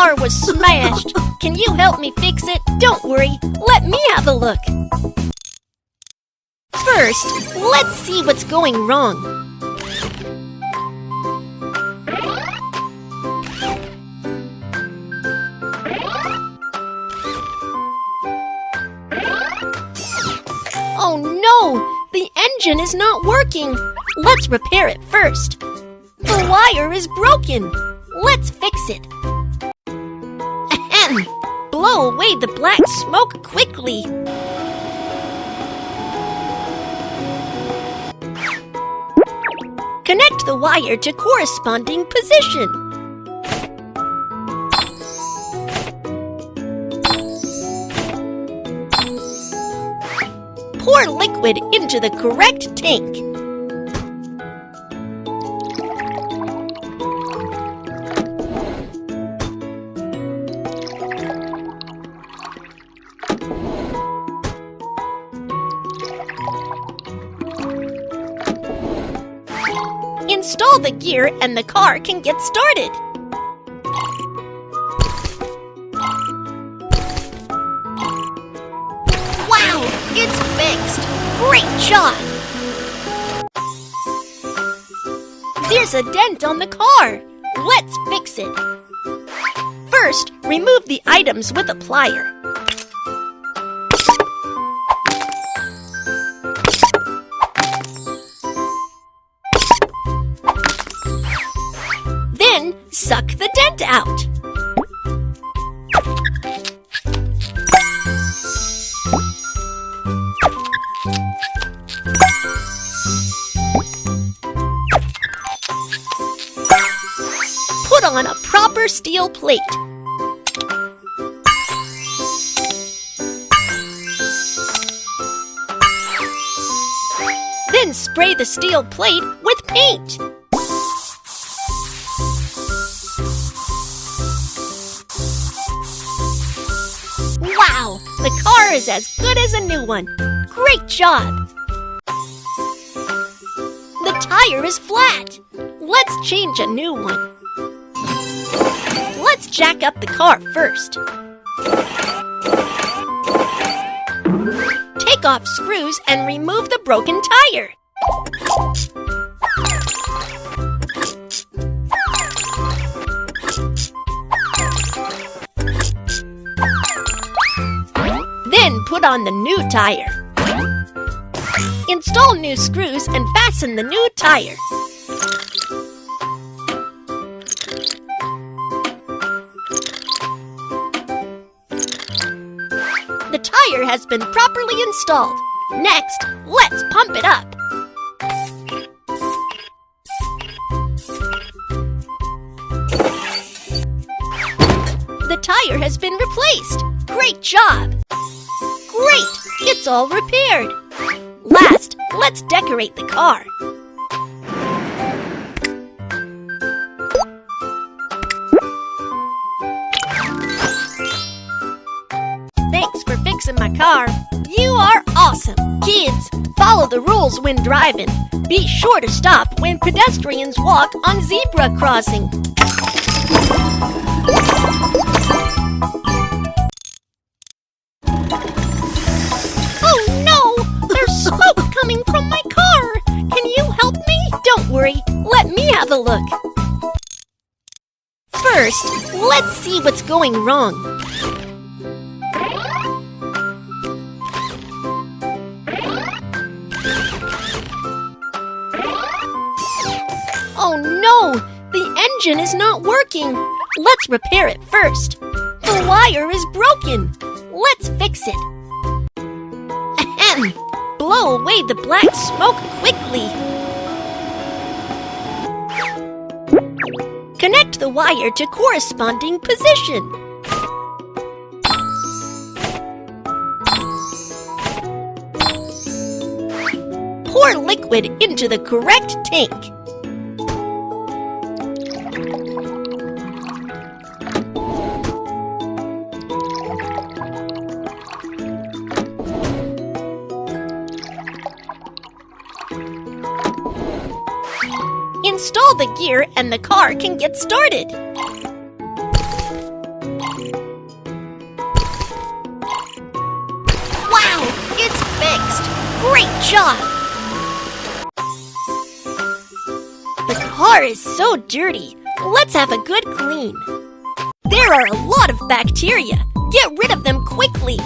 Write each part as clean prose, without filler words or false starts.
car was smashed. Can you help me fix it? Don't worry, let me have a look. First, let's see what's going wrong. Oh no! The engine is not working. Let's repair it first. The wire is broken. Let's fix it. Ahem! Blow away the black smoke quickly. Connect the wire to corresponding position. Pour liquid into the correct tank. Install the gear and the car can get started. Wow, it's fixed! Great job! There's a dent on the car. Let's fix it. First, remove the items with a plier. Then, suck the dent out. Put on a proper steel plate. Then spray the steel plate with paint. Wow! The car is as good as a new one. Great job! The tire is flat. Let's change a new one. Let's jack up the car first. Take off screws and remove the broken tire. Then put on the new tire. Install new screws and fasten the new tire. The tire has been properly installed. Next, let's pump it up. The tire has been replaced. Great job! Great! It's all repaired. Last, let's decorate the car. Thanks for fixing my car. You are awesome. Kids, follow the rules when driving. Be sure to stop when pedestrians walk on zebra crossing. Oh no! There's smoke coming from my car. Can you help me? Don't worry, let me have a look. First, let's see what's going wrong. Oh no! The engine is not working. Let's repair it first. The wire is broken. Let's fix it. Ahem! Blow away the black smoke quickly. Connect the wire to corresponding position. Pour liquid into the correct tank. Install the gear and the car can get started. Great job! The car is so dirty. Let's have a good clean. There are a lot of bacteria. Get rid of them quickly.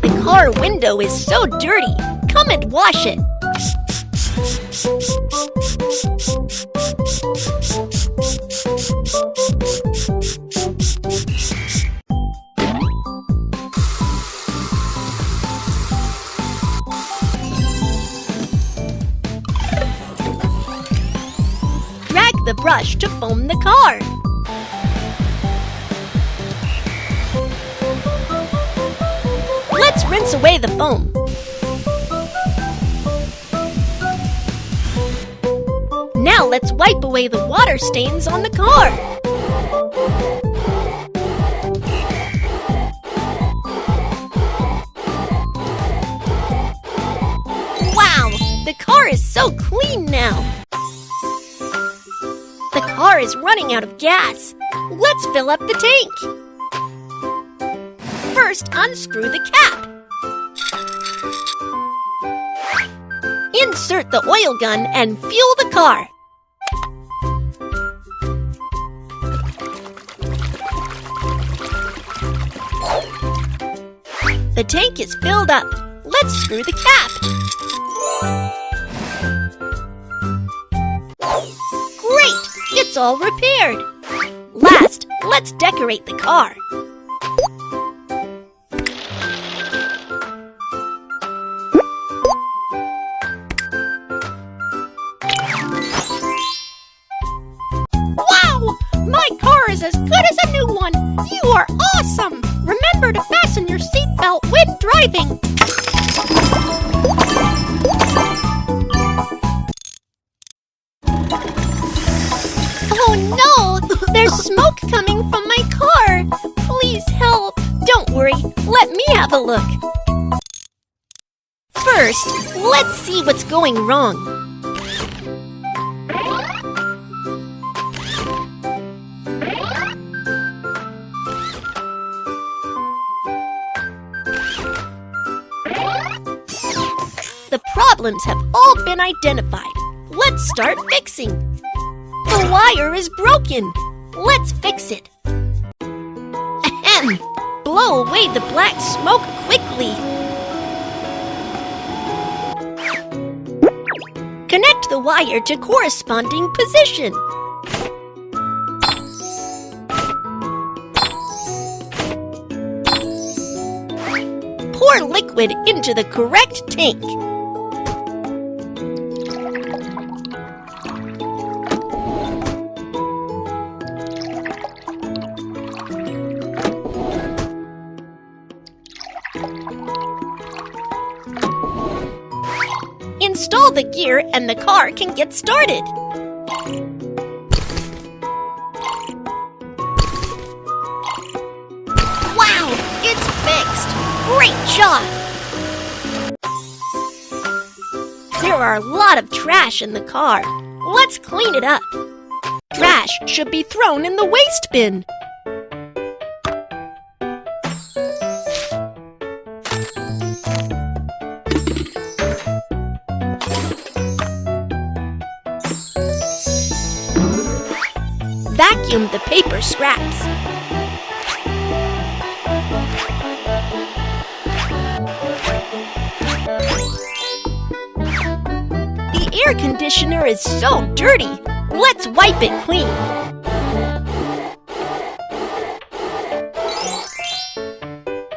The car window is so dirty. Come and wash it. Drag the brush to foam the car. Let's rinse away the foam. Now let's wipe away the water stains on the car. Wow! The car is so clean now. The car is running out of gas. Let's fill up the tank. First, unscrew the cap. Insert the oil gun and fuel the car. The tank is filled up. Let's screw the cap. Great! It's all repaired. Last, let's decorate the car. Wow! My car is as good as a new one. You are awesome! Remember to fasten your seatbelt when driving. Oh no! There's smoke coming from my car. Please help. Don't worry. Let me have a look. First, let's see what's going wrong. The problems have all been identified. Let's start fixing. The wire is broken. Let's fix it. Ahem! Blow away the black smoke quickly. Connect the wire to corresponding position. Pour liquid into the correct tank. Install the gear and the car can get started. Wow! It's fixed! Great job! There are a lot of trash in the car. Let's clean it up. Trash should be thrown in the waste bin. Vacuum the paper scraps. The air conditioner is so dirty. Let's wipe it clean.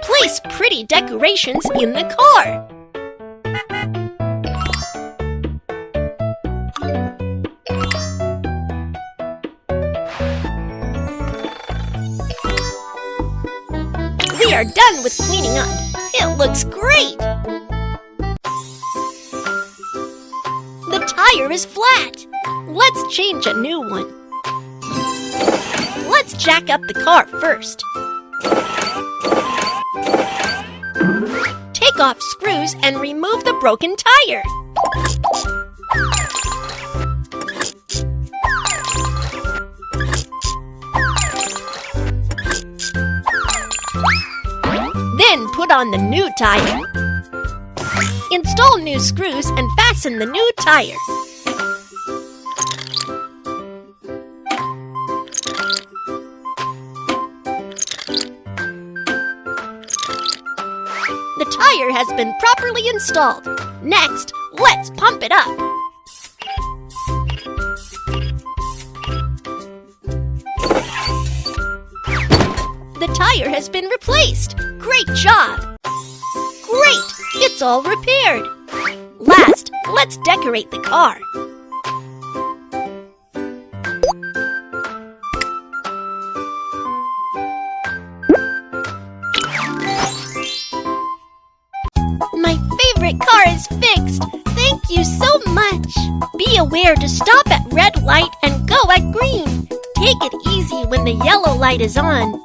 Place pretty decorations in the car. We are done with cleaning up. It looks great! The tire is flat. Let's change a new one. Let's jack up the car first. Take off screws and remove the broken tire. Then put on the new tire. Install new screws and fasten the new tire. The tire has been properly installed. Next, let's pump it up. The tire has been replaced. Great job! Great! It's all repaired. Last, let's decorate the car. My favorite car is fixed. Thank you so much. Be aware to stop at red light and go at green. Take it easy when the yellow light is on.